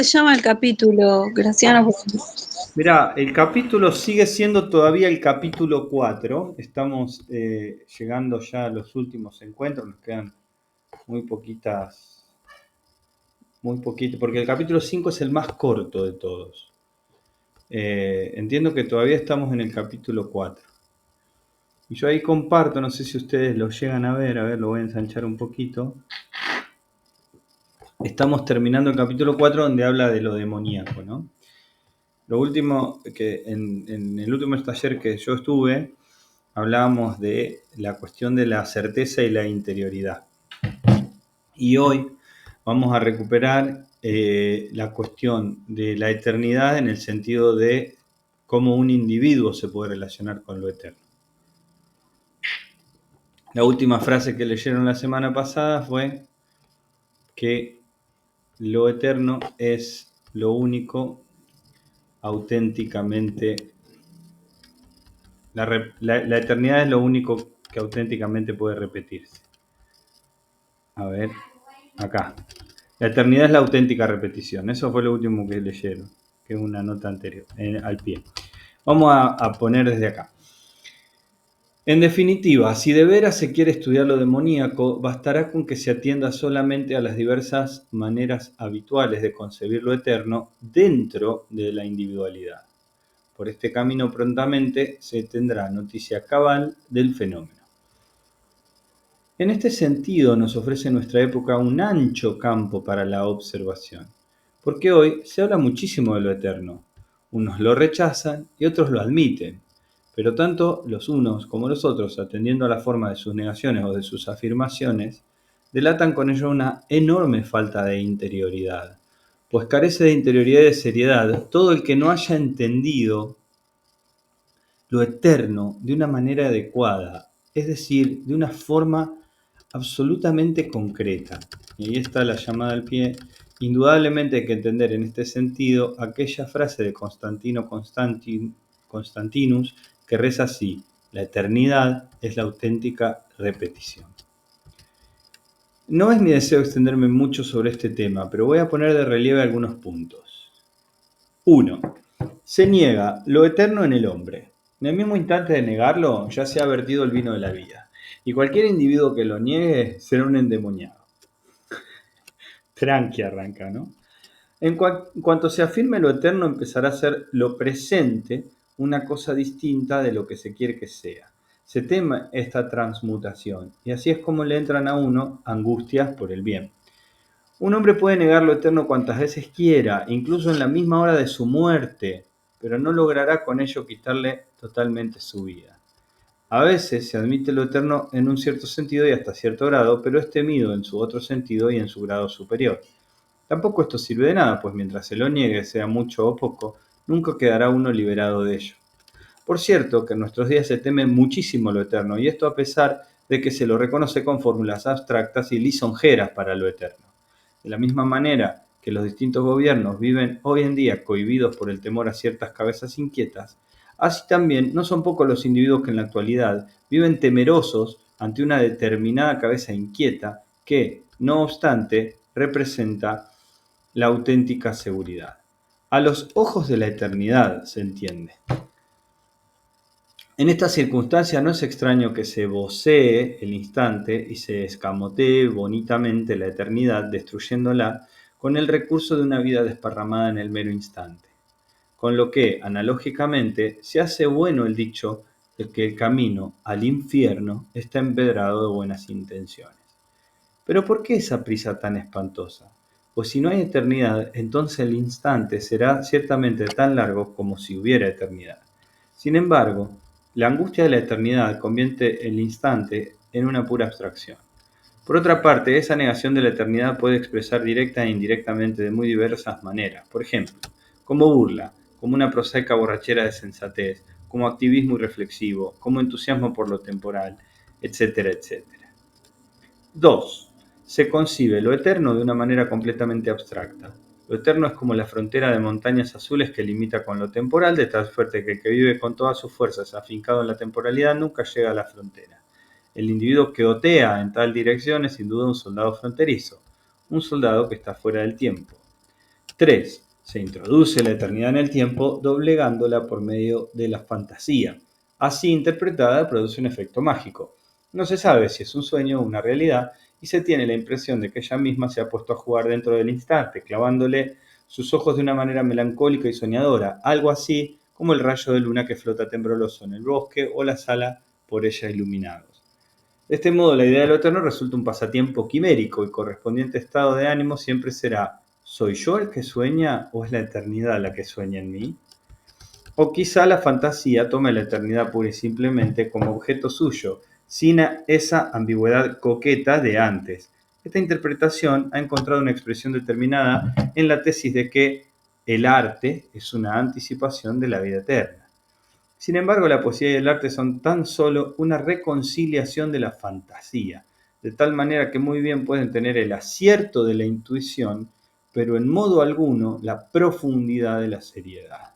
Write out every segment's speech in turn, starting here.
se llama el capítulo, Graciano? Mirá, el capítulo sigue siendo todavía el capítulo 4. Estamos llegando ya a los últimos encuentros. Nos quedan muy poquito, porque el capítulo 5 es el más corto de todos. Entiendo que todavía estamos en el capítulo 4. Y yo ahí comparto, no sé si ustedes lo llegan a ver, lo voy a ensanchar un poquito. Estamos terminando el capítulo 4 donde habla de lo demoníaco, ¿no? Lo último, que en el último taller que yo estuve, hablábamos de la cuestión de la certeza y la interioridad. Y hoy vamos a recuperar la cuestión de la eternidad en el sentido de cómo un individuo se puede relacionar con lo eterno. La última frase que leyeron la semana pasada fue que lo eterno es lo único auténticamente... La eternidad es lo único que auténticamente puede repetirse. A ver, acá. La eternidad es la auténtica repetición. Eso fue lo último que leyeron, que es una nota anterior, al pie. Vamos a poner desde acá. En definitiva, si de veras se quiere estudiar lo demoníaco, bastará con que se atienda solamente a las diversas maneras habituales de concebir lo eterno dentro de la individualidad. Por este camino prontamente se tendrá noticia cabal del fenómeno. En este sentido nos ofrece nuestra época un ancho campo para la observación, porque hoy se habla muchísimo de lo eterno. Unos lo rechazan y otros lo admiten, pero tanto los unos como los otros, atendiendo a la forma de sus negaciones o de sus afirmaciones, delatan con ello una enorme falta de interioridad, pues carece de interioridad y de seriedad todo el que no haya entendido lo eterno de una manera adecuada, es decir, de una forma absolutamente concreta. Y ahí está la llamada al pie. Indudablemente hay que entender en este sentido aquella frase de Constantinus que reza así: la eternidad es la auténtica repetición. No es mi deseo extenderme mucho sobre este tema, pero voy a poner de relieve algunos puntos. 1. Se niega lo eterno en el hombre. En el mismo instante de negarlo, ya se ha vertido el vino de la vida. Y cualquier individuo que lo niegue será un endemoniado. Tranqui arranca, ¿no? En cuanto se afirme lo eterno, empezará a ser lo presente una cosa distinta de lo que se quiere que sea. Se teme esta transmutación, y así es como le entran a uno angustias por el bien. Un hombre puede negar lo eterno cuantas veces quiera, incluso en la misma hora de su muerte, pero no logrará con ello quitarle totalmente su vida. A veces se admite lo eterno en un cierto sentido y hasta cierto grado, pero es temido en su otro sentido y en su grado superior. Tampoco esto sirve de nada, pues mientras se lo niegue, sea mucho o poco, nunca quedará uno liberado de ello. Por cierto, que en nuestros días se teme muchísimo lo eterno, y esto a pesar de que se lo reconoce con fórmulas abstractas y lisonjeras para lo eterno. De la misma manera que los distintos gobiernos viven hoy en día cohibidos por el temor a ciertas cabezas inquietas, así también no son pocos los individuos que en la actualidad viven temerosos ante una determinada cabeza inquieta que, no obstante, representa la auténtica seguridad. A los ojos de la eternidad, se entiende. En esta circunstancia no es extraño que se vocee el instante y se escamotee bonitamente la eternidad, destruyéndola con el recurso de una vida desparramada en el mero instante. Con lo que, analógicamente, se hace bueno el dicho de que el camino al infierno está empedrado de buenas intenciones. Pero ¿por qué esa prisa tan espantosa? Pues si no hay eternidad, entonces el instante será ciertamente tan largo como si hubiera eternidad. Sin embargo, la angustia de la eternidad convierte el instante en una pura abstracción. Por otra parte, esa negación de la eternidad puede expresar directa e indirectamente de muy diversas maneras. Por ejemplo, como burla, como una prosaica borrachera de sensatez, como activismo irreflexivo, como entusiasmo por lo temporal, etcétera, etcétera. 2. Se concibe lo eterno de una manera completamente abstracta. Lo eterno es como la frontera de montañas azules que limita con lo temporal, de tal suerte que el que vive con todas sus fuerzas afincado en la temporalidad nunca llega a la frontera. El individuo que otea en tal dirección es sin duda un soldado fronterizo, un soldado que está fuera del tiempo. 3. Se introduce la eternidad en el tiempo doblegándola por medio de la fantasía. Así interpretada produce un efecto mágico. No se sabe si es un sueño o una realidad y se tiene la impresión de que ella misma se ha puesto a jugar dentro del instante, clavándole sus ojos de una manera melancólica y soñadora, algo así como el rayo de luna que flota tembloroso en el bosque o la sala por ella iluminados. De este modo, la idea de lo eterno resulta un pasatiempo quimérico y correspondiente estado de ánimo siempre será: ¿soy yo el que sueña o es la eternidad la que sueña en mí? O quizá la fantasía tome la eternidad pura y simplemente como objeto suyo, sin esa ambigüedad coqueta de antes. Esta interpretación ha encontrado una expresión determinada en la tesis de que el arte es una anticipación de la vida eterna. Sin embargo, la poesía y el arte son tan solo una reconciliación de la fantasía, de tal manera que muy bien pueden tener el acierto de la intuición, pero en modo alguno la profundidad de la seriedad.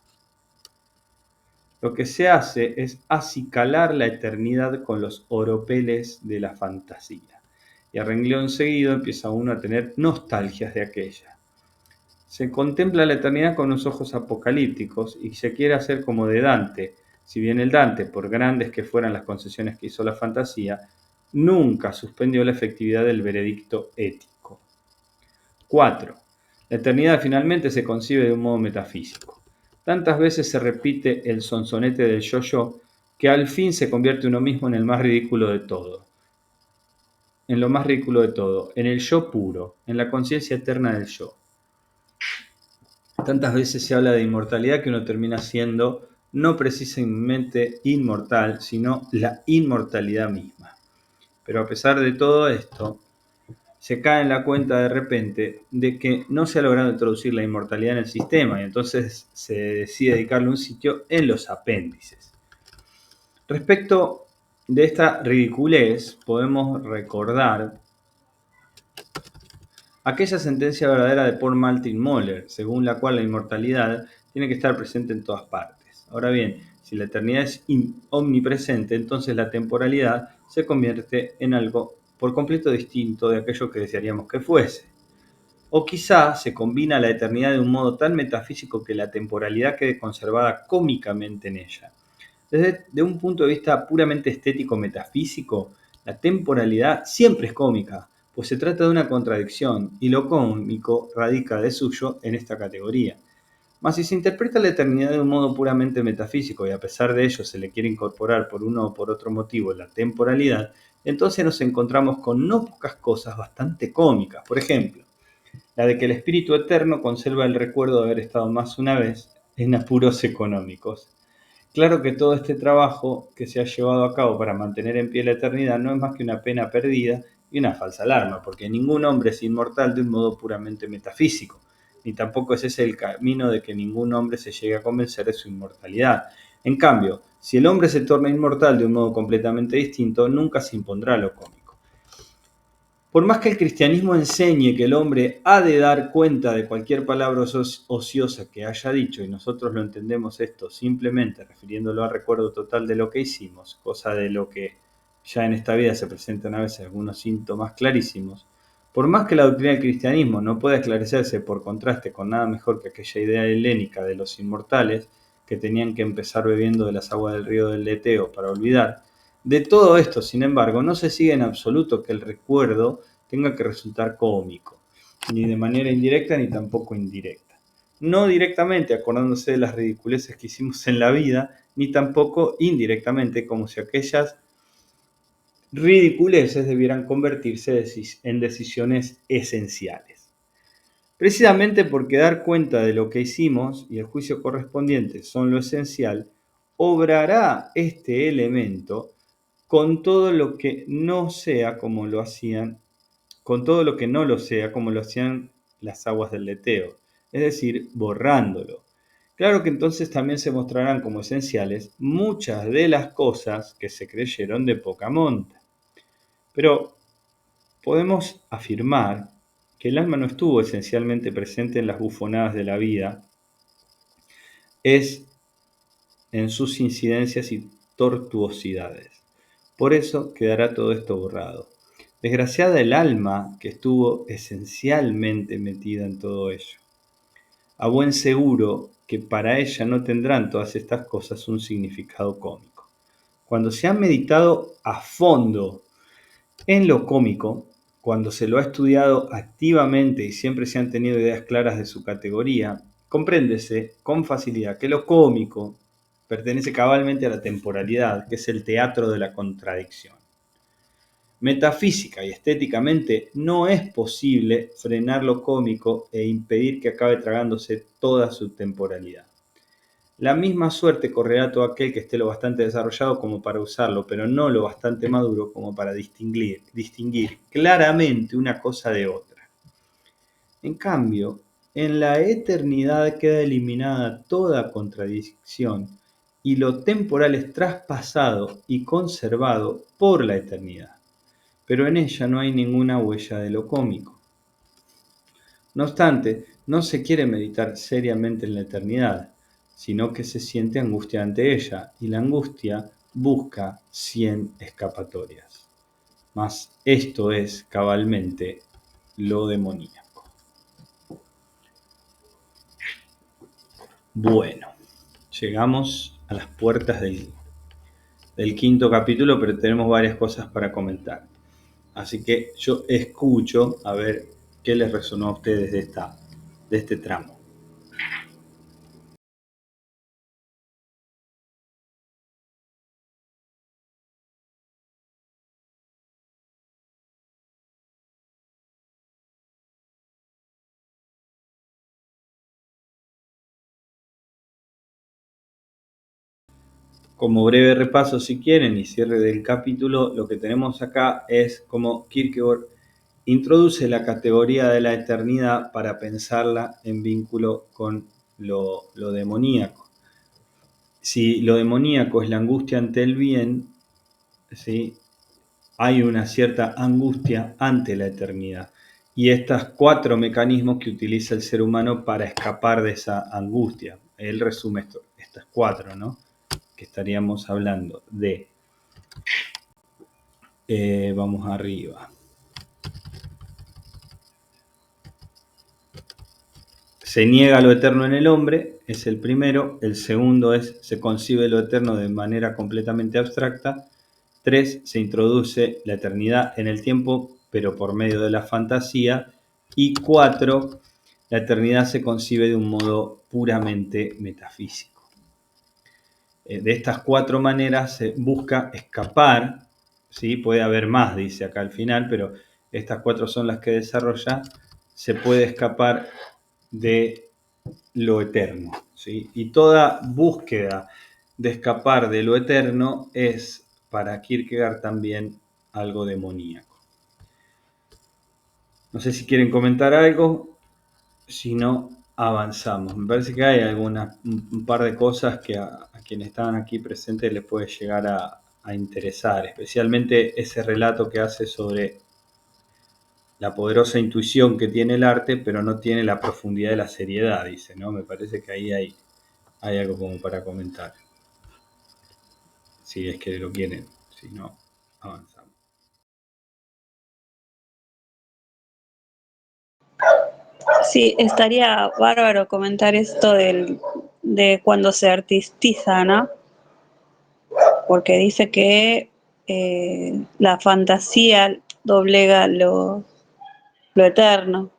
Lo que se hace es acicalar la eternidad con los oropeles de la fantasía, y a renglón seguido empieza uno a tener nostalgias de aquella. Se contempla la eternidad con unos ojos apocalípticos y se quiere hacer como de Dante, si bien el Dante, por grandes que fueran las concesiones que hizo la fantasía, nunca suspendió la efectividad del veredicto ético. 4. La eternidad finalmente se concibe de un modo metafísico. Tantas veces se repite el sonsonete del yo-yo que al fin se convierte uno mismo en el más ridículo de todo. En lo más ridículo de todo, en el yo puro, en la conciencia eterna del yo. Tantas veces se habla de inmortalidad que uno termina siendo no precisamente inmortal, sino la inmortalidad misma. Pero a pesar de todo esto, se cae en la cuenta de repente de que no se ha logrado introducir la inmortalidad en el sistema y entonces se decide dedicarle un sitio en los apéndices. Respecto de esta ridiculez, podemos recordar aquella sentencia verdadera de Paul Martin Moller, según la cual la inmortalidad tiene que estar presente en todas partes. Ahora bien, si la eternidad es omnipresente, entonces la temporalidad se convierte en algo por completo distinto de aquello que desearíamos que fuese. O quizá se combina la eternidad de un modo tan metafísico que la temporalidad quede conservada cómicamente en ella. Desde un punto de vista puramente estético-metafísico, la temporalidad siempre es cómica, pues se trata de una contradicción, y lo cómico radica de suyo en esta categoría. Mas si se interpreta la eternidad de un modo puramente metafísico y a pesar de ello se le quiere incorporar por uno o por otro motivo la temporalidad, entonces nos encontramos con no pocas cosas bastante cómicas. Por ejemplo, la de que el espíritu eterno conserva el recuerdo de haber estado más una vez en apuros económicos. Claro que todo este trabajo que se ha llevado a cabo para mantener en pie la eternidad no es más que una pena perdida y una falsa alarma, porque ningún hombre es inmortal de un modo puramente metafísico, ni tampoco es ese el camino de que ningún hombre se llegue a convencer de su inmortalidad. En cambio, si el hombre se torna inmortal de un modo completamente distinto, nunca se impondrá lo cómico. Por más que el cristianismo enseñe que el hombre ha de dar cuenta de cualquier palabra ociosa que haya dicho, y nosotros lo entendemos esto simplemente refiriéndolo al recuerdo total de lo que hicimos, cosa de lo que ya en esta vida se presentan a veces algunos síntomas clarísimos, por más que la doctrina del cristianismo no pueda esclarecerse por contraste con nada mejor que aquella idea helénica de los inmortales, que tenían que empezar bebiendo de las aguas del río del Leteo para olvidar, de todo esto, sin embargo, no se sigue en absoluto que el recuerdo tenga que resultar cómico, ni de manera indirecta ni tampoco indirecta. No directamente acordándose de las ridiculeces que hicimos en la vida, ni tampoco indirectamente como si aquellas ridiculeces debieran convertirse en decisiones esenciales. Precisamente porque dar cuenta de lo que hicimos y el juicio correspondiente son lo esencial, obrará este elemento con todo lo que no sea como lo hacían, con todo lo que no lo sea como lo hacían las aguas del leteo, es decir, borrándolo. Claro que entonces también se mostrarán como esenciales muchas de las cosas que se creyeron de poca monta. Pero podemos afirmar que el alma no estuvo esencialmente presente en las bufonadas de la vida, es en sus incidencias y tortuosidades. Por eso quedará todo esto borrado. Desgraciada el alma que estuvo esencialmente metida en todo ello. a buen seguro que para ella no tendrán todas estas cosas un significado cómico. Cuando se ha meditado a fondo en lo cómico, cuando se lo ha estudiado activamente y siempre se han tenido ideas claras de su categoría, compréndese con facilidad que lo cómico pertenece cabalmente a la temporalidad, que es el teatro de la contradicción. Metafísica y estéticamente no es posible frenar lo cómico e impedir que acabe tragándose toda su temporalidad. La misma suerte correrá a todo aquel que esté lo bastante desarrollado como para usarlo, pero no lo bastante maduro como para distinguir claramente una cosa de otra. En cambio, en la eternidad queda eliminada toda contradicción y lo temporal es traspasado y conservado por la eternidad, pero en ella no hay ninguna huella de lo cómico. No obstante, no se quiere meditar seriamente en la eternidad, sino que se siente angustia ante ella, y la angustia busca 100 escapatorias. Mas esto es cabalmente lo demoníaco. Bueno, llegamos a las puertas del quinto capítulo, pero tenemos varias cosas para comentar. Así que yo escucho a ver qué les resonó a ustedes de este tramo. Como breve repaso, si quieren, y cierre del capítulo, lo que tenemos acá es cómo Kierkegaard introduce la categoría de la eternidad para pensarla en vínculo con lo demoníaco. Si lo demoníaco es la angustia ante el bien, ¿sí?, hay una cierta angustia ante la eternidad. Y estos 4 mecanismos que utiliza el ser humano para escapar de esa angustia. Él resume estas 4, ¿no?, que estaríamos hablando de... vamos arriba. Se niega lo eterno en el hombre, es el primero. El segundo es, se concibe lo eterno de manera completamente abstracta. 3, se introduce la eternidad en el tiempo, pero por medio de la fantasía. Y 4, la eternidad se concibe de un modo puramente metafísico. De estas 4 maneras se busca escapar, ¿sí? Puede haber más, dice acá al final, pero estas 4 son las que desarrolla. Se puede escapar de lo eterno, ¿sí? Y toda búsqueda de escapar de lo eterno es para Kierkegaard también algo demoníaco. No sé si quieren comentar algo, si no, avanzamos. Me parece que hay un par de cosas que a quienes estaban aquí presentes les puede llegar a interesar, especialmente ese relato que hace sobre la poderosa intuición que tiene el arte, pero no tiene la profundidad de la seriedad, dice, ¿no? Me parece que ahí hay algo como para comentar. Si es que lo quieren, si no, avanzamos. Sí, estaría bárbaro comentar esto de cuando se artistiza, ¿no? Porque dice que la fantasía doblega lo eterno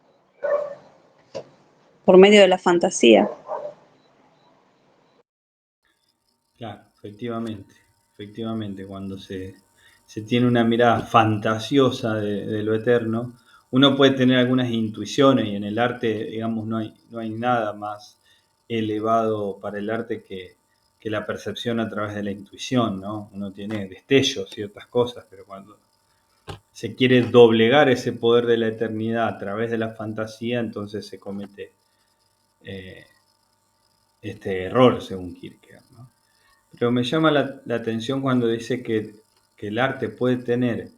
por medio de la fantasía. Claro, efectivamente, cuando se tiene una mirada fantasiosa de lo eterno, uno puede tener algunas intuiciones y en el arte, digamos, no hay nada más elevado para el arte que la percepción a través de la intuición, ¿no? Uno tiene destellos y otras cosas, pero cuando se quiere doblegar ese poder de la eternidad a través de la fantasía, entonces se comete eh, este error, según Kierkegaard, ¿no? Pero me llama la atención cuando dice que el arte puede tener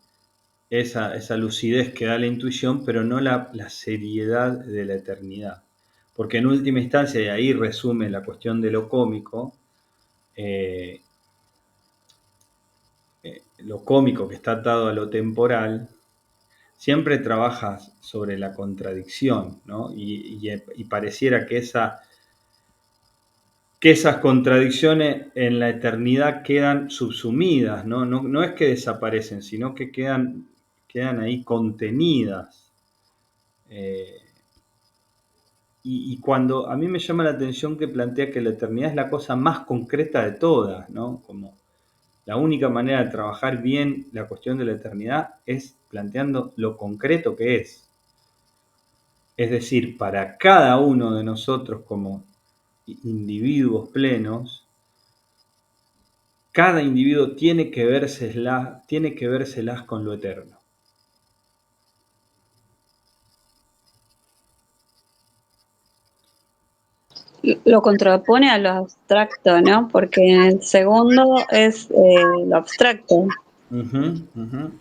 esa lucidez que da la intuición, pero no la seriedad de la eternidad. Porque en última instancia, y ahí resume la cuestión de lo cómico, lo cómico que está atado a lo temporal, siempre trabaja sobre la contradicción, ¿no? Y pareciera que esas contradicciones en la eternidad quedan subsumidas, ¿no? No es que desaparecen, sino que quedan ahí contenidas. Y cuando a mí me llama la atención que plantea que la eternidad es la cosa más concreta de todas, ¿no? Como la única manera de trabajar bien la cuestión de la eternidad es planteando lo concreto que es. Es decir, para cada uno de nosotros como individuos plenos, cada individuo tiene que vérselas con lo eterno. Lo contrapone a lo abstracto, ¿no? Porque el segundo es lo abstracto.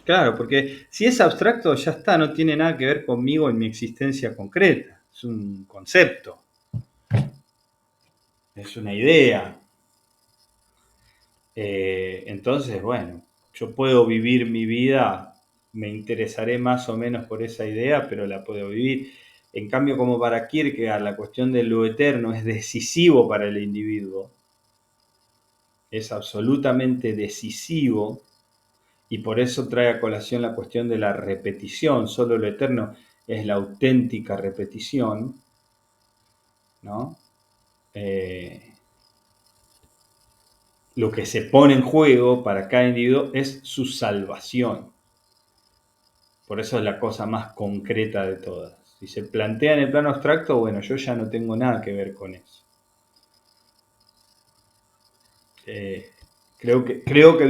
Claro, porque si es abstracto ya está, no tiene nada que ver conmigo en mi existencia concreta. Es un concepto, es una idea. Entonces, bueno, yo puedo vivir mi vida, me interesaré más o menos por esa idea, pero la puedo vivir. En cambio, como para Kierkegaard, la cuestión de lo eterno es decisivo para el individuo, es absolutamente decisivo, y por eso trae a colación la cuestión de la repetición. Solo lo eterno es la auténtica repetición, ¿no? Lo que se pone en juego para cada individuo es su salvación. Por eso es la cosa más concreta de todas. Si se plantea en el plano abstracto, bueno, yo ya no tengo nada que ver con eso. Creo que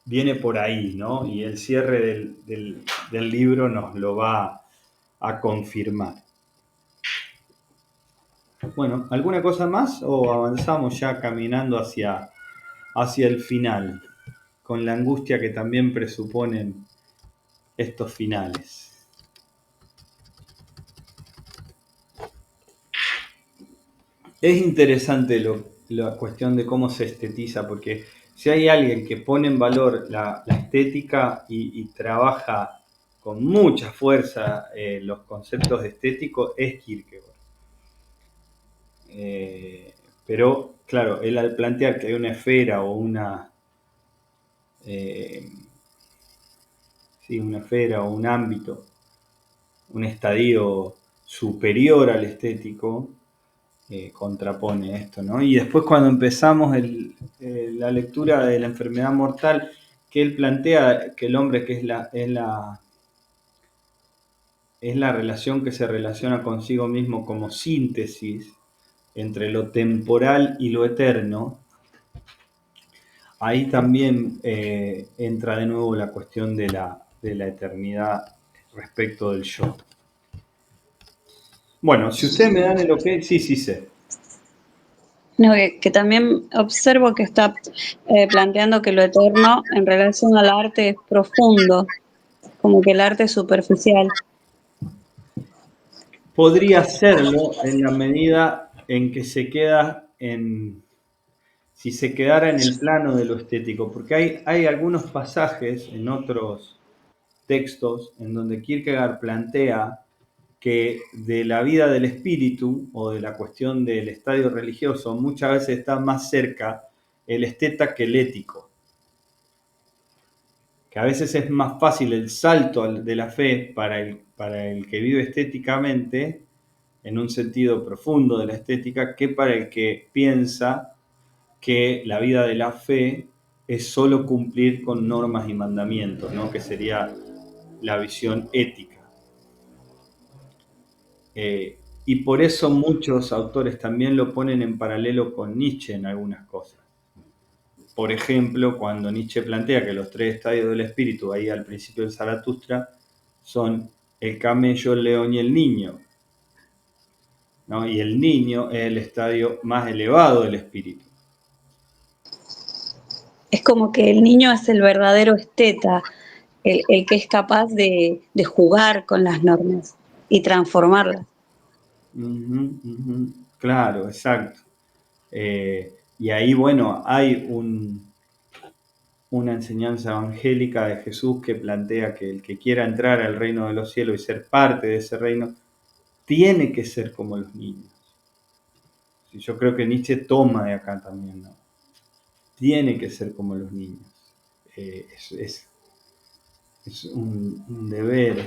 viene por ahí, ¿no? Y el cierre del libro nos lo va a confirmar. Bueno, ¿alguna cosa más o avanzamos ya caminando hacia el final, con la angustia que también presuponen estos finales? Es interesante la cuestión de cómo se estetiza, porque si hay alguien que pone en valor la estética y trabaja con mucha fuerza los conceptos estéticos, es Kierkegaard. Pero, claro, él al plantear que hay una esfera o eh, una esfera o un ámbito, un estadio superior al estético, contrapone esto, ¿no? Y después cuando empezamos la lectura de la enfermedad mortal, que él plantea que el hombre, que es la relación que se relaciona consigo mismo como síntesis entre lo temporal y lo eterno, ahí también entra de nuevo la cuestión de la eternidad respecto del yo. Bueno, si ustedes me dan el ok, sí, sí sé. No, que también observo que está planteando que lo eterno en relación al arte es profundo, como que el arte es superficial. Podría serlo en la medida en que si se quedara en el plano de lo estético, porque hay algunos pasajes en otros textos en donde Kierkegaard plantea que de la vida del espíritu o de la cuestión del estadio religioso muchas veces está más cerca el esteta que el ético, que a veces es más fácil el salto de la fe para el que vive estéticamente en un sentido profundo de la estética que para el que piensa que la vida de la fe es solo cumplir con normas y mandamientos, ¿no? Que sería la visión ética. Y por eso muchos autores también lo ponen en paralelo con Nietzsche en algunas cosas. Por ejemplo, cuando Nietzsche plantea que los tres estadios del espíritu, ahí al principio del Zaratustra, son el camello, el león y el niño, ¿no? Y el niño es el estadio más elevado del espíritu. Es como que el niño es el verdadero esteta, el que es capaz de jugar con las normas y transformarlas. Claro, exacto. Y ahí, bueno, hay una enseñanza evangélica de Jesús que plantea que el que quiera entrar al reino de los cielos y ser parte de ese reino, tiene que ser como los niños. Y yo creo que Nietzsche toma de acá también, ¿no? Tiene que ser como los niños. Es un deber,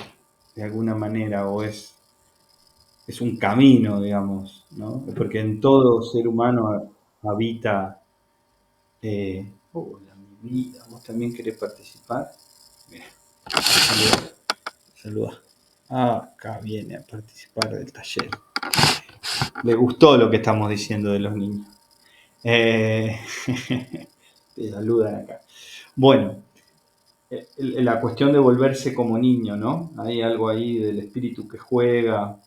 de alguna manera, o es un camino, digamos, ¿no? Porque en todo ser humano habita... hola, mi vida, ¿vos también querés participar? Mira, saluda, saluda. Acá viene a participar del taller. Le gustó lo que estamos diciendo de los niños. Te saludan acá. Bueno, la cuestión de volverse como niño, ¿no? Hay algo ahí del espíritu que juega,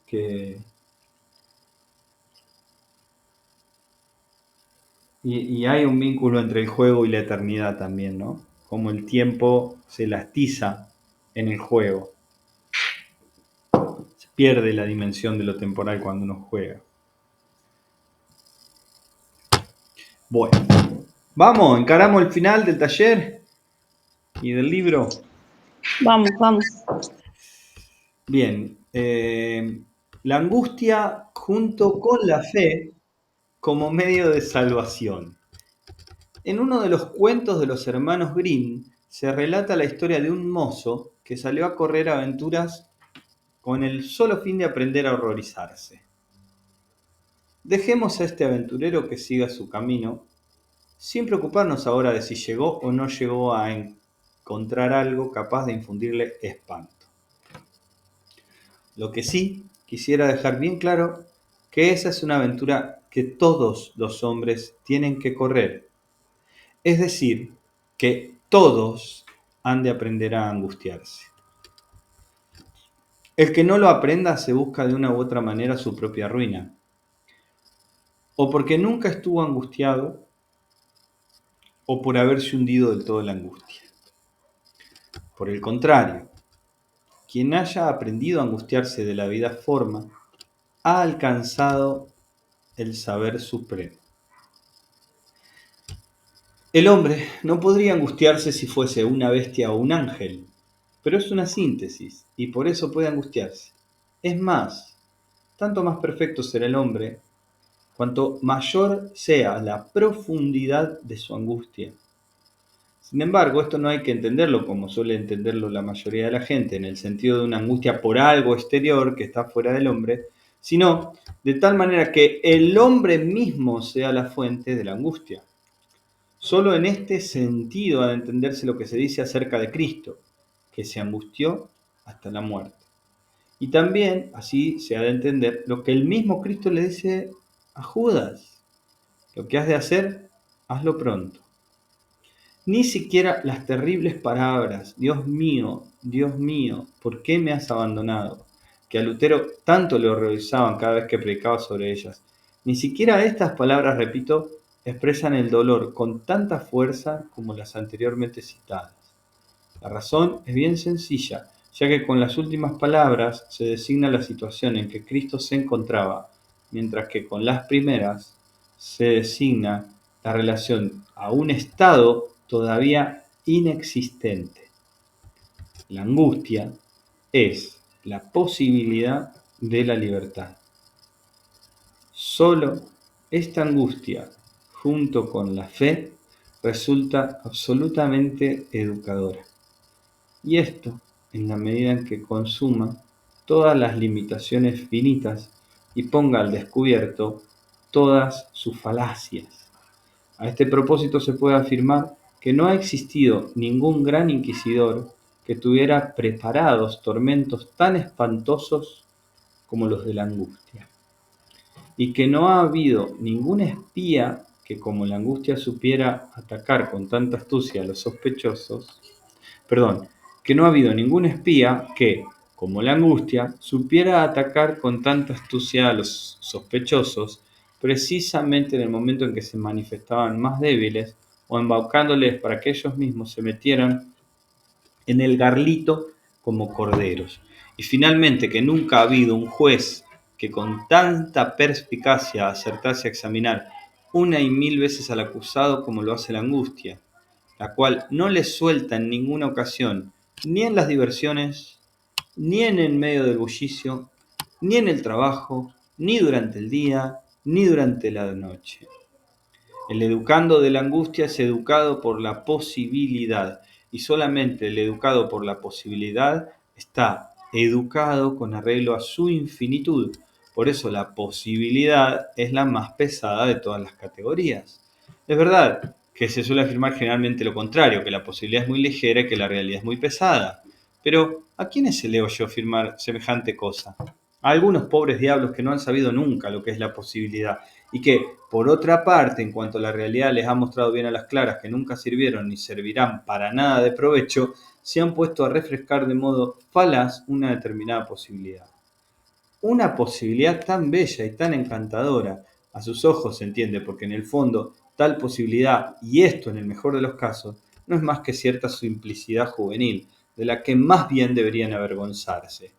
que... Y hay un vínculo entre el juego y la eternidad también, ¿no? Como el tiempo se elastiza en el juego. Se pierde la dimensión de lo temporal cuando uno juega. Bueno, vamos, encaramos el final del taller y del libro. Vamos, vamos. Bien, la angustia junto con la fe como medio de salvación. En uno de los cuentos de los hermanos Grimm se relata la historia de un mozo que salió a correr aventuras con el solo fin de aprender a horrorizarse. Dejemos a este aventurero que siga su camino, sin preocuparnos ahora de si llegó o no llegó a encontrar algo capaz de infundirle espanto. Lo que sí quisiera dejar bien claro que esa es una aventura que todos los hombres tienen que correr. Es decir, que todos han de aprender a angustiarse. El que no lo aprenda se busca de una u otra manera su propia ruina. O porque nunca estuvo angustiado, o por haberse hundido del todo en la angustia. Por el contrario, quien haya aprendido a angustiarse de la vida forma, ha alcanzado el saber supremo. El hombre no podría angustiarse si fuese una bestia o un ángel, pero es una síntesis y por eso puede angustiarse. Es más, tanto más perfecto será el hombre cuanto mayor sea la profundidad de su angustia. Sin embargo, esto no hay que entenderlo como suele entenderlo la mayoría de la gente, en el sentido de una angustia por algo exterior que está fuera del hombre, sino de tal manera que el hombre mismo sea la fuente de la angustia. Solo en este sentido ha de entenderse lo que se dice acerca de Cristo, que se angustió hasta la muerte. Y también así se ha de entender lo que el mismo Cristo le dice a Judas: lo que has de hacer, hazlo pronto. Ni siquiera las terribles palabras, Dios mío, ¿por qué me has abandonado?, que a Lutero tanto le horrorizaban cada vez que predicaba sobre ellas, ni siquiera estas palabras, repito, expresan el dolor con tanta fuerza como las anteriormente citadas. La razón es bien sencilla, ya que con las últimas palabras se designa la situación en que Cristo se encontraba, mientras que con las primeras se designa la relación a un estado todavía inexistente. La angustia es la posibilidad de la libertad. Solo esta angustia, junto con la fe, resulta absolutamente educadora. Y esto en la medida en que consuma todas las limitaciones finitas y ponga al descubierto todas sus falacias. A este propósito se puede afirmar que no ha existido ningún gran inquisidor que tuviera preparados tormentos tan espantosos como los de la angustia, y que no ha habido ningún espía que, como la angustia, supiera atacar con tanta astucia a los sospechosos, que no ha habido ningún espía que, como la angustia, supiera atacar con tanta astucia a los sospechosos, precisamente en el momento en que se manifestaban más débiles o embaucándoles para que ellos mismos se metieran en el garlito como corderos. Y finalmente, que nunca ha habido un juez que con tanta perspicacia acertase a examinar una y mil veces al acusado como lo hace la angustia, la cual no le suelta en ninguna ocasión, ni en las diversiones, ni en el medio del bullicio, ni en el trabajo, ni durante el día, ni durante la noche. El educando de la angustia es educado por la posibilidad, y solamente el educado por la posibilidad está educado con arreglo a su infinitud. Por eso la posibilidad es la más pesada de todas las categorías. Es verdad que se suele afirmar generalmente lo contrario, que la posibilidad es muy ligera y que la realidad es muy pesada. Pero ¿a quiénes se le oyó afirmar semejante cosa? A algunos pobres diablos que no han sabido nunca lo que es la posibilidad y que, por otra parte, en cuanto a la realidad les ha mostrado bien a las claras que nunca sirvieron ni servirán para nada de provecho, se han puesto a refrescar de modo falaz una determinada posibilidad. Una posibilidad tan bella y tan encantadora, a sus ojos se entiende, porque en el fondo tal posibilidad, y esto en el mejor de los casos, no es más que cierta simplicidad juvenil, de la que más bien deberían avergonzarse.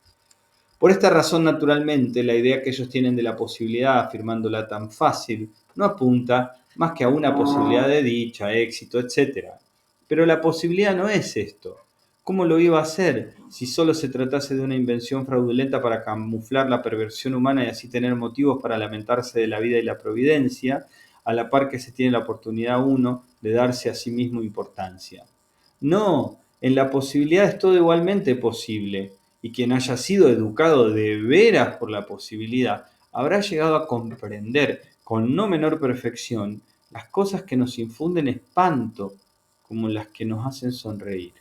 Por esta razón, naturalmente, la idea que ellos tienen de la posibilidad, afirmándola tan fácil, no apunta más que a una posibilidad de dicha, éxito, etc. Pero la posibilidad no es esto. ¿Cómo lo iba a hacer si solo se tratase de una invención fraudulenta para camuflar la perversión humana y así tener motivos para lamentarse de la vida y la providencia, a la par que se tiene la oportunidad uno de darse a sí mismo importancia? No, en la posibilidad es todo igualmente posible, y quien haya sido educado de veras por la posibilidad habrá llegado a comprender con no menor perfección las cosas que nos infunden espanto como las que nos hacen sonreír.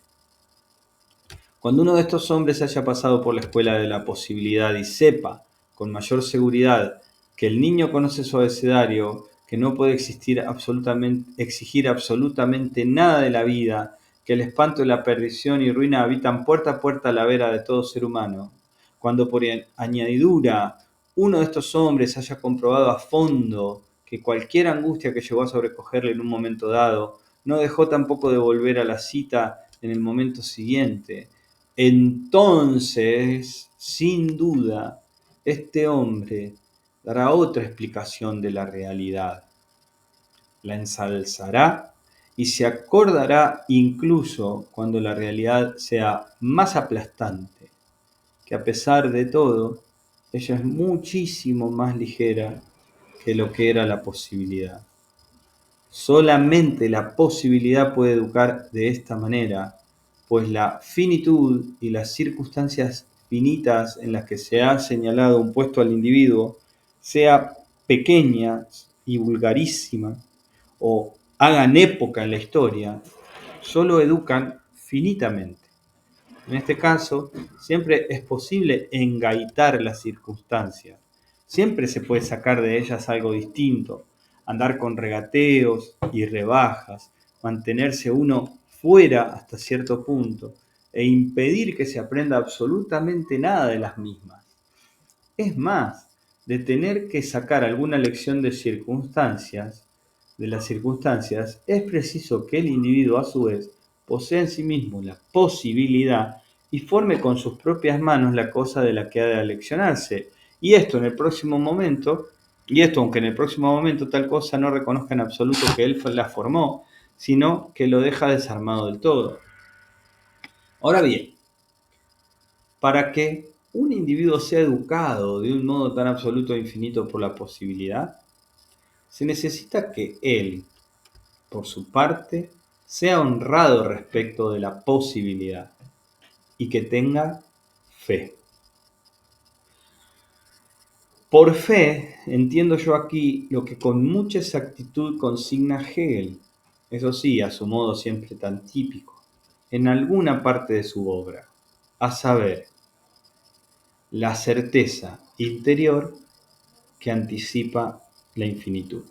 Cuando uno de estos hombres haya pasado por la escuela de la posibilidad y sepa con mayor seguridad que el niño conoce su abecedario, que no puede exigir absolutamente nada de la vida, que el espanto de la perdición y ruina habitan puerta a puerta la vera de todo ser humano, cuando por añadidura uno de estos hombres haya comprobado a fondo que cualquier angustia que llegó a sobrecogerle en un momento dado no dejó tampoco de volver a la cita en el momento siguiente, entonces, sin duda, este hombre dará otra explicación de la realidad. La ensalzará y se acordará incluso cuando la realidad sea más aplastante, que a pesar de todo, ella es muchísimo más ligera que lo que era la posibilidad. Solamente la posibilidad puede educar de esta manera, pues la finitud y las circunstancias finitas en las que se ha señalado un puesto al individuo, sea pequeña y vulgarísima, o hagan época en la historia, solo educan finitamente. En este caso, siempre es posible engaitar las circunstancias. Siempre se puede sacar de ellas algo distinto, andar con regateos y rebajas, mantenerse uno fuera hasta cierto punto e impedir que se aprenda absolutamente nada de las mismas. Es más, de tener que sacar alguna lección de las circunstancias, es preciso que el individuo a su vez posea en sí mismo la posibilidad y forme con sus propias manos la cosa de la que ha de aleccionarse. Y esto en el próximo momento, y esto aunque en el próximo momento tal cosa no reconozca en absoluto que él la formó, sino que lo deja desarmado del todo. Ahora bien, para que un individuo sea educado de un modo tan absoluto e infinito por la posibilidad, se necesita que él, por su parte, sea honrado respecto de la posibilidad y que tenga fe. Por fe entiendo yo aquí lo que con mucha exactitud consigna Hegel, eso sí, a su modo siempre tan típico, en alguna parte de su obra, a saber, la certeza interior que anticipa la infinitud.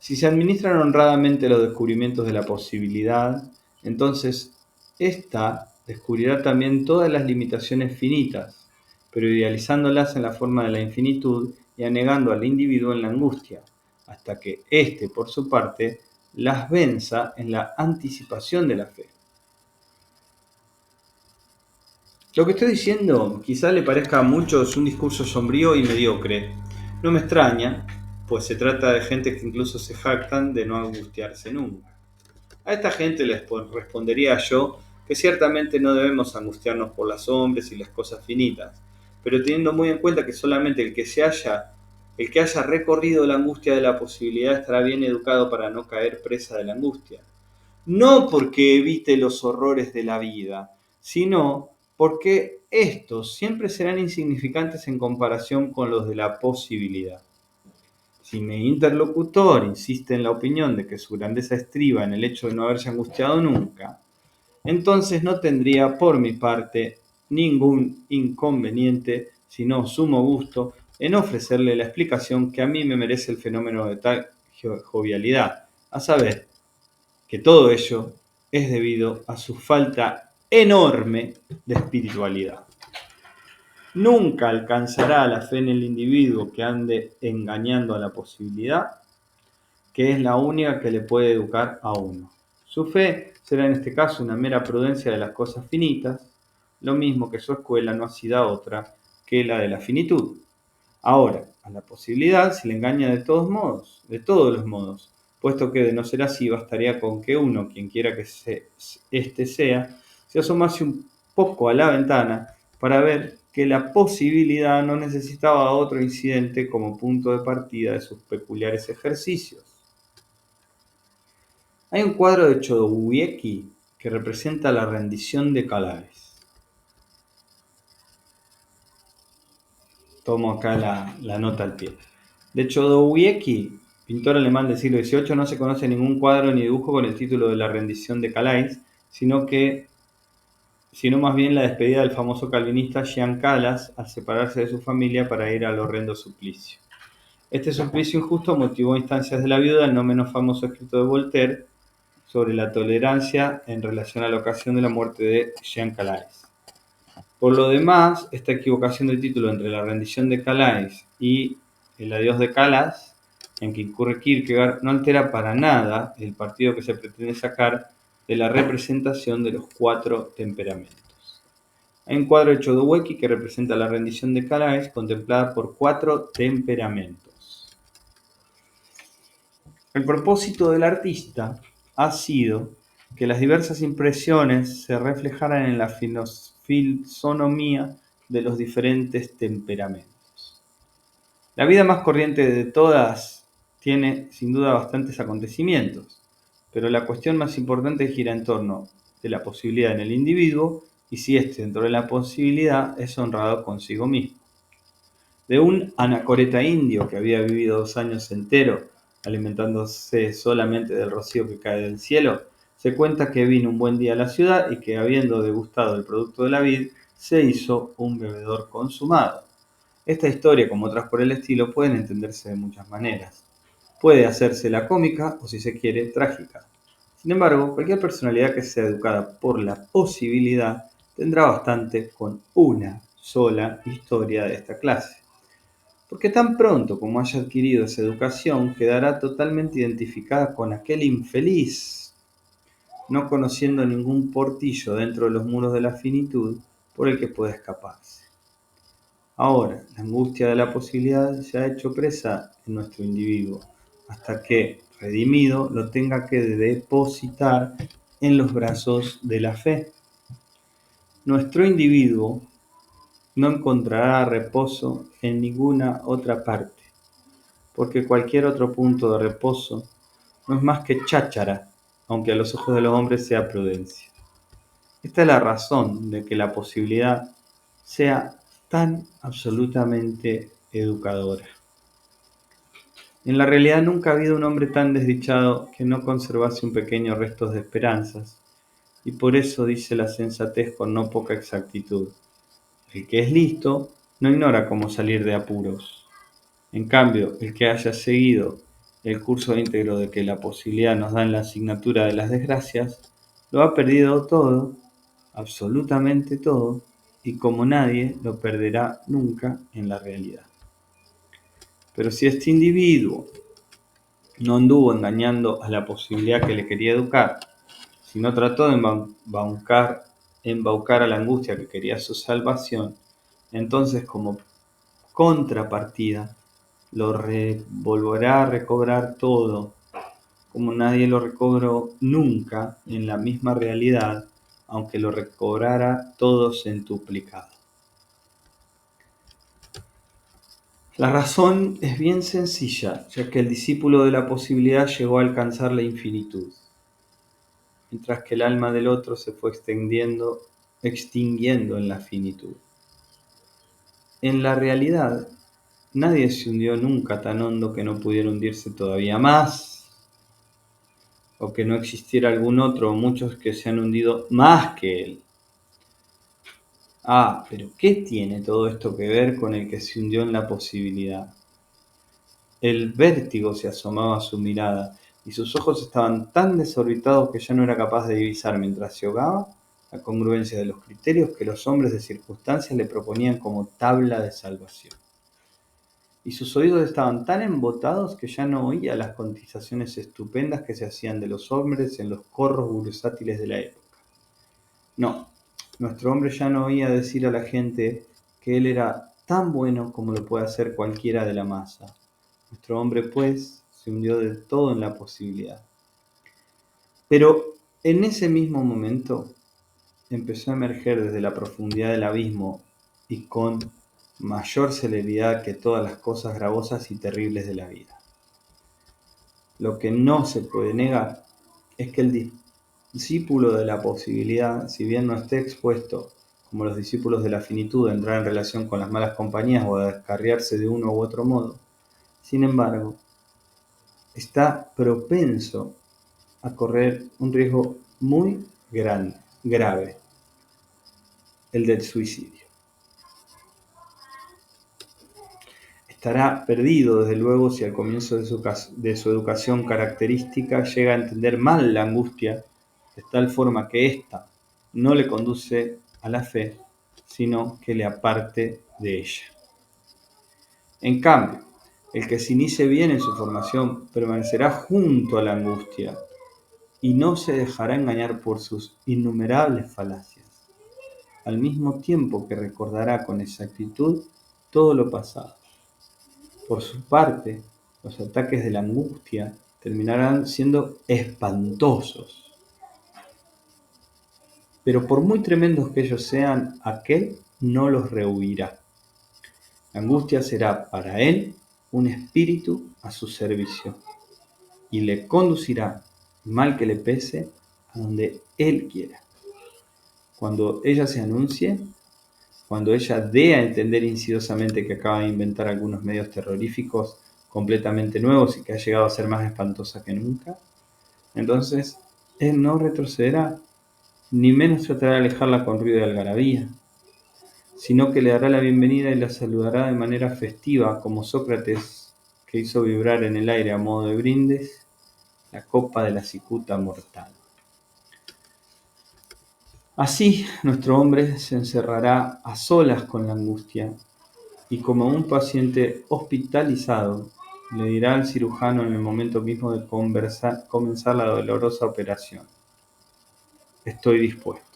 Si se administran honradamente los descubrimientos de la posibilidad, entonces ésta descubrirá también todas las limitaciones finitas, pero idealizándolas en la forma de la infinitud y anegando al individuo en la angustia, hasta que éste, por su parte, las venza en la anticipación de la fe. Lo que estoy diciendo quizá le parezca a muchos un discurso sombrío y mediocre. No me extraña, pues se trata de gente que incluso se jactan de no angustiarse nunca. A esta gente les respondería yo que ciertamente no debemos angustiarnos por las sombras y las cosas finitas, pero teniendo muy en cuenta que solamente el que haya recorrido la angustia de la posibilidad estará bien educado para no caer presa de la angustia. No porque evite los horrores de la vida, sino porque estos siempre serán insignificantes en comparación con los de la posibilidad. Si mi interlocutor insiste en la opinión de que su grandeza estriba en el hecho de no haberse angustiado nunca, entonces no tendría por mi parte ningún inconveniente, sino sumo gusto, en ofrecerle la explicación que a mí me merece el fenómeno de tal jovialidad, a saber, que todo ello es debido a su falta enorme de espiritualidad. Nunca alcanzará la fe en el individuo que ande engañando a la posibilidad, que es la única que le puede educar a uno. Su fe será en este caso una mera prudencia de las cosas finitas, lo mismo que su escuela no ha sido otra que la de la finitud. Ahora, a la posibilidad se le engaña de todos modos, de todos los modos, puesto que de no ser así bastaría con que uno, quien quiera que éste sea, se asomase un poco a la ventana para ver que la posibilidad no necesitaba otro incidente como punto de partida de sus peculiares ejercicios. Hay un cuadro de Chodowiecki que representa la rendición de Calais. Tomo acá la nota al pie. De Chodowiecki, pintor alemán del siglo XVIII, no se conoce ningún cuadro ni dibujo con el título de La rendición de Calais, sino más bien la despedida del famoso calvinista Jean Calas al separarse de su familia para ir al horrendo suplicio. Este suplicio injusto motivó a instancias de la viuda el no menos famoso escrito de Voltaire sobre la tolerancia en relación a la ocasión de la muerte de Jean Calais. Por lo demás, esta equivocación de título entre la rendición de Calais y el adiós de Calas, en que incurre Kierkegaard, no altera para nada el partido que se pretende sacar de la representación de los cuatro temperamentos. Hay un cuadro de Chodowiecki que representa la rendición de Calais contemplada por cuatro temperamentos. El propósito del artista ha sido que las diversas impresiones se reflejaran en la fisonomía de los diferentes temperamentos. La vida más corriente de todas tiene sin duda bastantes acontecimientos, pero la cuestión más importante gira en torno de la posibilidad en el individuo y si éste dentro de la posibilidad es honrado consigo mismo. De un anacoreta indio que había vivido 2 años enteros alimentándose solamente del rocío que cae del cielo, se cuenta que vino un buen día a la ciudad y que habiendo degustado el producto de la vid, se hizo un bebedor consumado. Esta historia, como otras por el estilo, pueden entenderse de muchas maneras. Puede hacérsela cómica o, si se quiere, trágica. Sin embargo, cualquier personalidad que sea educada por la posibilidad tendrá bastante con una sola historia de esta clase. Porque tan pronto como haya adquirido esa educación, quedará totalmente identificada con aquel infeliz, no conociendo ningún portillo dentro de los muros de la finitud por el que pueda escaparse. Ahora, la angustia de la posibilidad se ha hecho presa en nuestro individuo, hasta que, redimido, lo tenga que depositar en los brazos de la fe. Nuestro individuo no encontrará reposo en ninguna otra parte, porque cualquier otro punto de reposo no es más que cháchara, aunque a los ojos de los hombres sea prudencia. Esta es la razón de que la posibilidad sea tan absolutamente educadora. En la realidad nunca ha habido un hombre tan desdichado que no conservase un pequeño resto de esperanzas, y por eso dice la sensatez con no poca exactitud: el que es listo no ignora cómo salir de apuros. En cambio, el que haya seguido el curso íntegro de que la posibilidad nos da en la asignatura de las desgracias, lo ha perdido todo, absolutamente todo, y como nadie lo perderá nunca en la realidad. Pero si este individuo no anduvo engañando a la posibilidad que le quería educar, sino trató de embaucar a la angustia que quería su salvación, entonces como contrapartida lo volverá a recobrar todo como nadie lo recobró nunca en la misma realidad, aunque lo recobrara todo centuplicado. La razón es bien sencilla, ya que el discípulo de la posibilidad llegó a alcanzar la infinitud, mientras que el alma del otro se fue extinguiendo en la finitud. En la realidad, nadie se hundió nunca tan hondo que no pudiera hundirse todavía más, o que no existiera algún otro o muchos que se han hundido más que él. Pero ¿qué tiene todo esto que ver con el que se hundió en la posibilidad? El vértigo se asomaba a su mirada, y sus ojos estaban tan desorbitados que ya no era capaz de divisar mientras se ahogaba la congruencia de los criterios que los hombres de circunstancias le proponían como tabla de salvación. Y sus oídos estaban tan embotados que ya no oía las contestaciones estupendas que se hacían de los hombres en los corros bursátiles de la época. No, nuestro hombre ya no oía decir a la gente que él era tan bueno como lo puede hacer cualquiera de la masa. Nuestro hombre, pues, se hundió del todo en la posibilidad. Pero en ese mismo momento empezó a emerger desde la profundidad del abismo y con mayor celeridad que todas las cosas gravosas y terribles de la vida. Lo que no se puede negar es que el discípulo de la posibilidad, si bien no esté expuesto, como los discípulos de la finitud, a entrar en relación con las malas compañías o a descarriarse de uno u otro modo, sin embargo, está propenso a correr un riesgo muy grave, el del suicidio. Estará perdido, desde luego, si al comienzo de su educación característica llega a entender mal la angustia, de tal forma que ésta no le conduce a la fe, sino que le aparte de ella. En cambio, el que se inicie bien en su formación permanecerá junto a la angustia y no se dejará engañar por sus innumerables falacias, al mismo tiempo que recordará con exactitud todo lo pasado. Por su parte, los ataques de la angustia terminarán siendo espantosos, pero por muy tremendos que ellos sean, aquel no los rehuirá. La angustia será para él un espíritu a su servicio y le conducirá, mal que le pese, a donde él quiera. Cuando ella se anuncie, cuando ella dé a entender insidiosamente que acaba de inventar algunos medios terroríficos completamente nuevos y que ha llegado a ser más espantosa que nunca, entonces él no retrocederá, ni menos tratará de alejarla con ruido de algarabía, sino que le dará la bienvenida y la saludará de manera festiva, como Sócrates, que hizo vibrar en el aire a modo de brindis la copa de la cicuta mortal. Así, nuestro hombre se encerrará a solas con la angustia y, como un paciente hospitalizado, le dirá al cirujano en el momento mismo de comenzar la dolorosa operación: estoy dispuesto.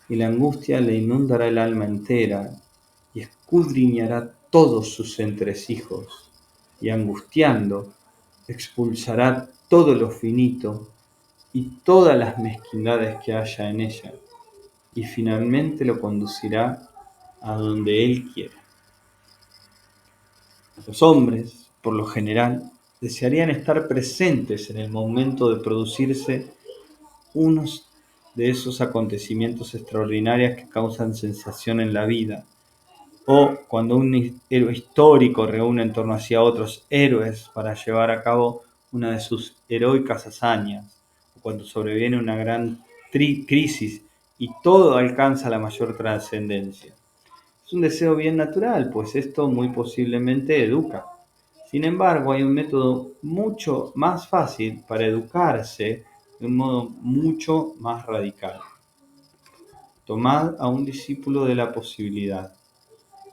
Y la angustia le inundará el alma entera y escudriñará todos sus entresijos, y angustiando expulsará todo lo finito y todas las mezquindades que haya en ella, y finalmente lo conducirá a donde él quiera. Los hombres, por lo general, desearían estar presentes en el momento de producirse unos de esos acontecimientos extraordinarios que causan sensación en la vida, o cuando un héroe histórico reúne en torno a otros héroes para llevar a cabo una de sus heroicas hazañas, o cuando sobreviene una gran crisis y todo alcanza la mayor trascendencia. Es un deseo bien natural, pues esto muy posiblemente educa. Sin embargo, hay un método mucho más fácil para educarse de un modo mucho más radical. Tomad a un discípulo de la posibilidad,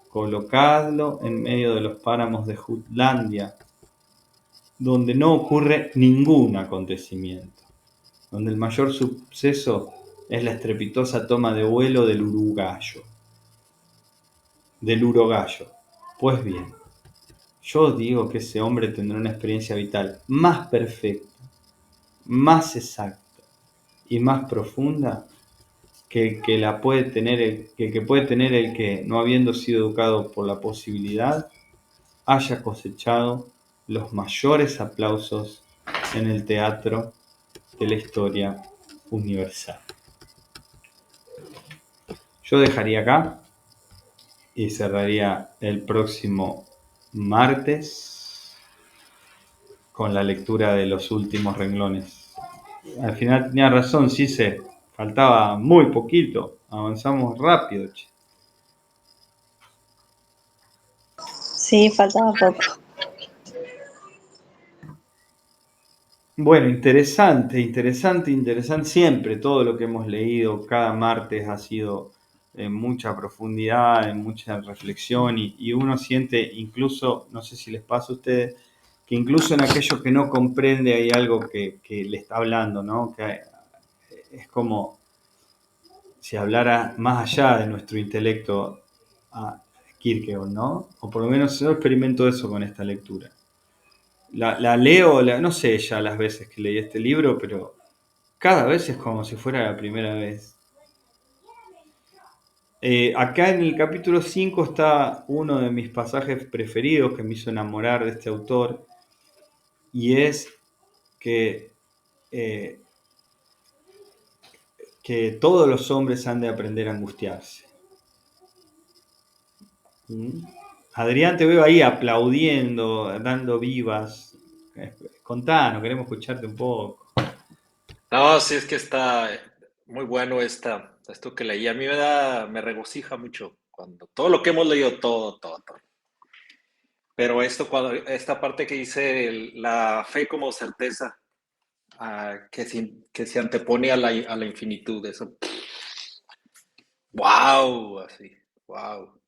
colocadlo en medio de los páramos de Jutlandia, donde no ocurre ningún acontecimiento, donde el mayor suceso es la estrepitosa toma de vuelo del urogallo. Pues bien, yo digo que ese hombre tendrá una experiencia vital más perfecta más exacta y más profunda que la puede tener que puede tener el que, no habiendo sido educado por la posibilidad, haya cosechado los mayores aplausos en el teatro de la historia universal. Yo dejaría acá y cerraría el próximo martes con la lectura de los últimos renglones. Al final tenía razón, sí se faltaba muy poquito, avanzamos rápido, che. Sí, faltaba poco. Bueno, interesante, interesante, interesante. Siempre todo lo que hemos leído cada martes ha sido en mucha profundidad, en mucha reflexión y uno siente incluso, no sé si les pasa a ustedes, que incluso en aquello que no comprende hay algo que le está hablando, ¿no? Que es como si hablara más allá de nuestro intelecto a Kierkegaard, ¿no? O por lo menos yo experimento eso con esta lectura. La leo, no sé ya las veces que leí este libro, pero cada vez es como si fuera la primera vez. Acá en el capítulo 5 está uno de mis pasajes preferidos que me hizo enamorar de este autor, y es que, eh, que todos los hombres han de aprender a angustiarse. ¿Mm? Adrián, te veo ahí aplaudiendo, dando vivas. Contanos, queremos escucharte un poco. No, sí, es que está muy bueno esto que leí. A mí me regocija mucho cuando todo lo que hemos leído, todo. Pero esta parte que dice la fe como certeza, que se antepone a la infinitud, eso, wow, así, wow.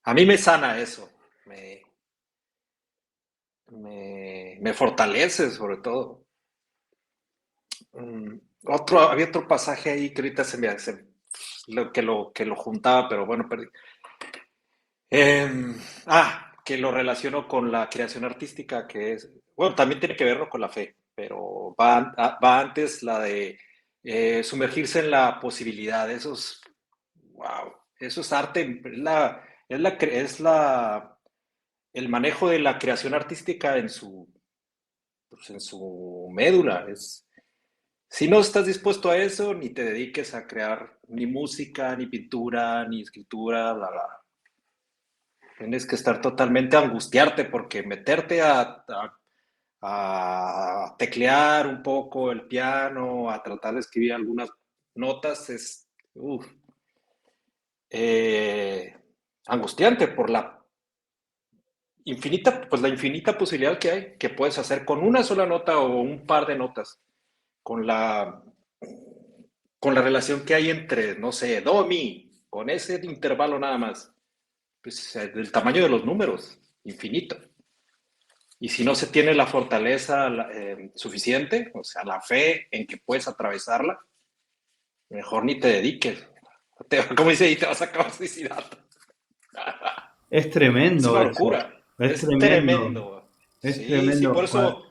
A mí me sana eso, me, me fortalece sobre todo. Había otro pasaje ahí que ahorita se me hace lo juntaba, pero bueno, perdí. Que lo relaciono con la creación artística, que es, bueno, también tiene que verlo con la fe, pero va antes la de sumergirse en la posibilidad. Wow, eso es arte, el manejo de la creación artística pues, en su médula. Si no estás dispuesto a eso, ni te dediques a crear ni música, ni pintura, ni escritura, bla, bla. Tienes que estar totalmente angustiarte porque meterte a teclear un poco el piano, a tratar de escribir algunas notas, es eh, angustiante por la infinita posibilidad que hay, que puedes hacer con una sola nota o un par de notas, con con la relación que hay entre, no sé, do, mi, con ese intervalo nada más, pues del tamaño de los números, infinito. Y si no se tiene la fortaleza suficiente, o sea, la fe en que puedes atravesarla, mejor ni te dediques. Como dice, y te vas a acabar suicidando. Es Es tremendo una eso, locura. es Es tremendo, tremendo. es Sí, sí, por tremendo. eso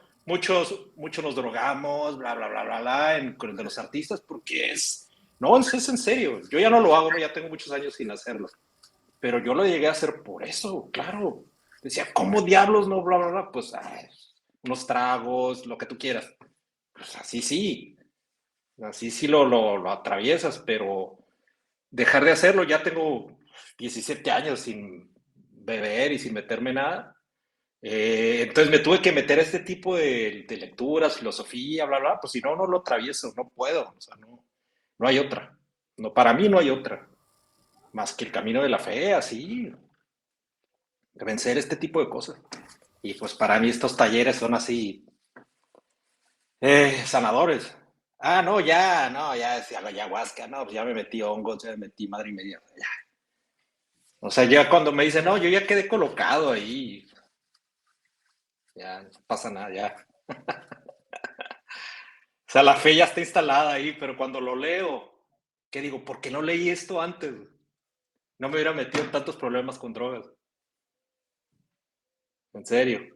muchos nos drogamos, bla, bla, bla, bla, bla, con el de los artistas, porque no, es en serio. Yo ya no lo hago, ¿no? Ya tengo muchos años sin hacerlo. Pero yo lo llegué a hacer por eso, claro. Decía, ¿cómo diablos no, bla, bla, bla? Pues, unos tragos, lo que tú quieras. Pues así sí lo atraviesas, pero dejar de hacerlo, ya tengo 17 años sin beber y sin meterme nada. Entonces me tuve que meter a este tipo de lecturas, filosofía, bla, bla, pues si no, no lo atravieso, no puedo, o sea, no hay otra. No, para mí no hay otra, más que el camino de la fe, así, de vencer este tipo de cosas. Y pues para mí estos talleres son así, sanadores. No, ya, no, ya, si hago ayahuasca, no, pues ya me metí hongos, ya me metí madre y media. Ya. O sea, ya cuando me dicen, no, yo ya quedé colocado ahí, ya no pasa nada, ya. O sea, la fe ya está instalada ahí, pero cuando lo leo, ¿qué digo? ¿Por qué no leí esto antes? No me hubiera metido en tantos problemas con drogas. En serio.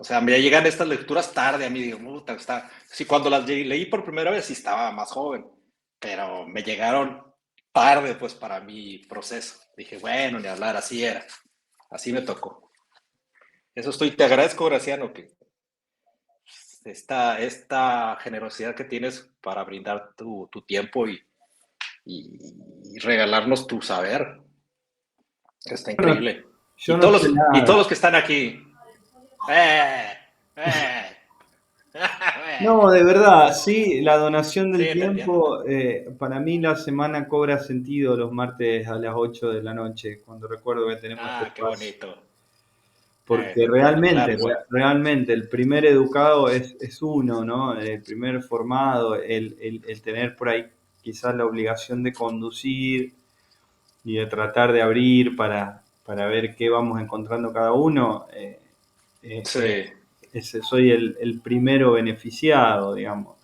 O sea, me llegan estas lecturas tarde a mí, digo, puta, está. Sí, cuando las leí por primera vez sí estaba más joven, pero me llegaron tarde, pues, para mi proceso. Dije, bueno, ni hablar, así era. Así me tocó. Eso estoy, te agradezco, Graciano, que esta generosidad que tienes para brindar tu tiempo y regalarnos tu saber. Está Yo no, increíble. yo no sé Y nada. todos los que están aquí. ¡Eh! ¡Eh! No, de verdad, sí, la donación Sí, del te entiendo. tiempo, para mí la semana cobra sentido los martes a las 8 de la noche, cuando recuerdo que tenemos este Ah, qué espacio. bonito. Porque Claro, realmente, igual. realmente el primer educado es uno, ¿no? El primer formado, el tener por ahí quizás la obligación de conducir y de tratar de abrir para ver qué vamos encontrando cada uno. Sí. Soy el primero beneficiado, digamos.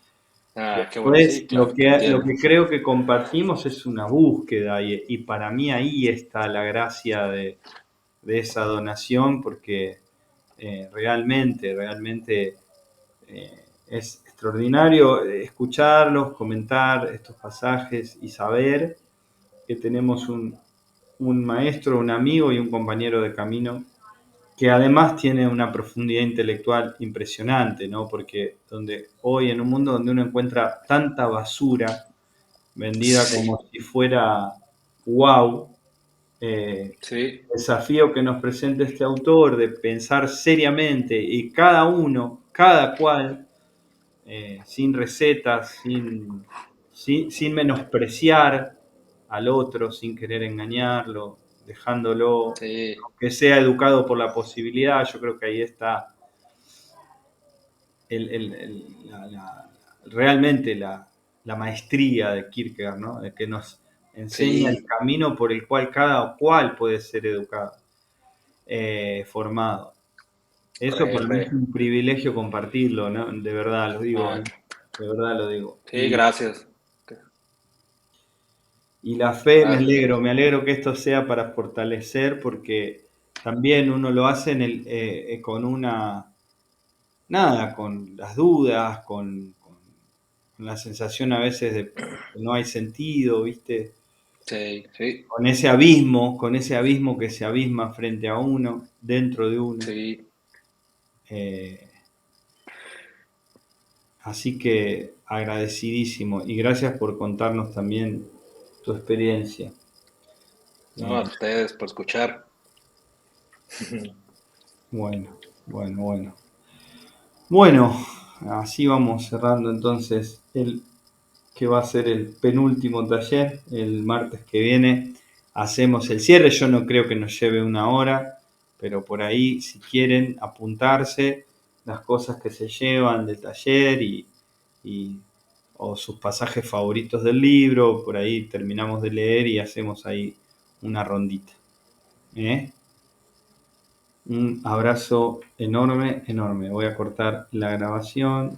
Ah, qué bueno. Después, Sí, claro, te lo entiendo. que creo que compartimos es una búsqueda y para mí ahí está la gracia de esa donación porque realmente es extraordinario escucharlos, comentar estos pasajes y saber que tenemos un maestro, un amigo y un compañero de camino que además tiene una profundidad intelectual impresionante, ¿no? Porque hoy en un mundo donde uno encuentra tanta basura vendida Sí, como si fuera wow, el sí, desafío que nos presenta este autor de pensar seriamente y cada uno, cada cual, sin recetas, sin menospreciar al otro, sin querer engañarlo, dejándolo, sí, que sea educado por la posibilidad. Yo creo que ahí está realmente la maestría de Kierkegaard, ¿no? De que nos enseña el sí. camino por el cual cada cual puede ser educado, formado. Eso Re, para mí es re. un privilegio compartirlo, ¿no? De verdad lo digo, Ah, ¿no? De verdad lo digo. sí, gracias. Y la fe, Gracias. me alegro que esto sea para fortalecer porque también uno lo hace con nada, con las dudas, con la sensación a veces de que no hay sentido, ¿viste? Sí, sí, Con ese abismo que se abisma frente a uno, dentro de uno. sí. Eh, Así que agradecidísimo y gracias por contarnos también tu experiencia. No, a Eh, ustedes por escuchar. bueno, bueno, bueno. Bueno, así vamos cerrando entonces el que va a ser el penúltimo taller. El martes que viene hacemos el cierre. Yo no creo que nos lleve una hora, pero por ahí, si quieren apuntarse las cosas que se llevan del taller y- o sus pasajes favoritos del libro, por ahí terminamos de leer y hacemos ahí una rondita. ¿Eh? Un abrazo enorme, enorme. Voy a cortar la grabación.